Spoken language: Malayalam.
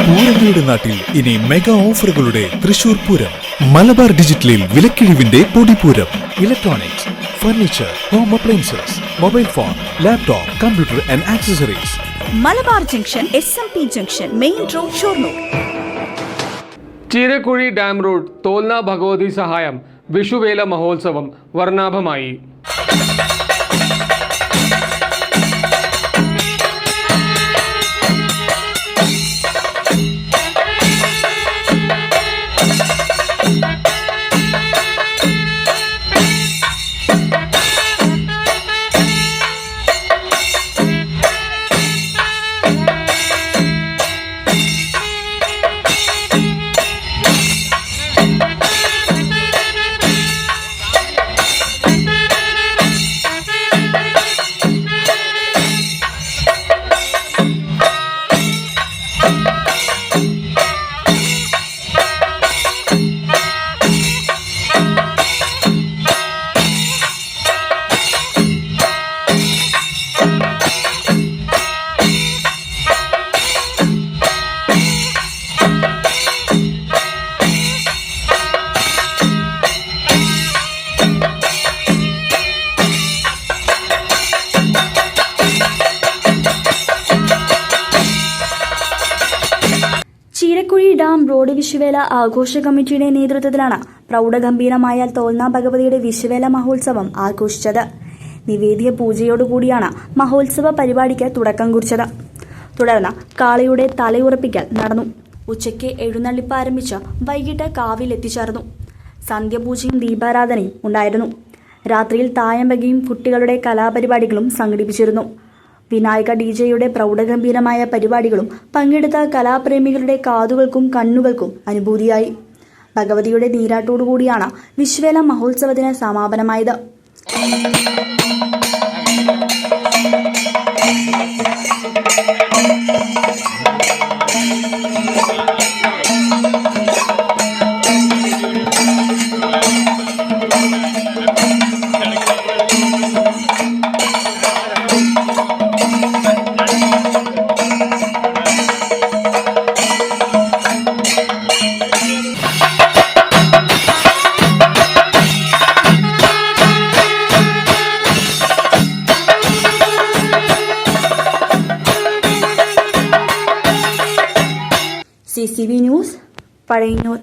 പൂരങ്ങളുടെ നാട്ടിൽ ഇനി മെഗാ ഓഫറുകളുടെ തൃശൂർ പൂരം. മലബാർ ഡിജിറ്റലിൽ വിലക്കിഴിവിന്റെ പൊടിപൂരം. Electronics, furniture, home appliances, mobile phone, laptop, computer and accessories. Malabar junction, SMP junction, main road, Shoranur. Cheerakuzhi dam road Tholna Bhagavathi സഹായം വിഷുവേല മഹോത്സവം വർണ്ണാഭമായി. ചീരക്കുഴി ഡാം റോഡ് വിഷുവേല ആഘോഷ കമ്മിറ്റിയുടെ നേതൃത്വത്തിലാണ് പ്രൗഢഗംഭീരമായ തോൽന ഭഗവതിയുടെ വിഷുവേല മഹോത്സവം ആഘോഷിച്ചത്. നിവേദ്യ പൂജയോടുകൂടിയാണ് മഹോത്സവ പരിപാടിക്ക് തുടക്കം കുറിച്ചത്. തുടർന്ന് കാളയുടെ തലയുറപ്പിക്കൽ നടന്നു. ഉച്ചയ്ക്ക് എഴുന്നള്ളിപ്പ് ആരംഭിച്ച് വൈകിട്ട് കാവിൽ എത്തിച്ചേർന്നു. സന്ധ്യപൂജയും ദീപാരാധനയും ഉണ്ടായിരുന്നു. രാത്രിയിൽ തായമ്പകയും കുട്ടികളുടെ കലാപരിപാടികളും സംഘടിപ്പിച്ചിരുന്നു. വിനായക DJ-യുടെ പ്രൗഢഗംഭീരമായ പരിപാടികളും പങ്കെടുത്ത കലാപ്രേമികളുടെ കാതുകൾക്കും കണ്ണുകൾക്കും അനുഭൂതിയായി. ഭഗവതിയുടെ നീരാട്ടോടുകൂടിയാണ് വിഷുവേല മഹോത്സവത്തിന് സമാപനമായത്. CCV news, Pazhayannur.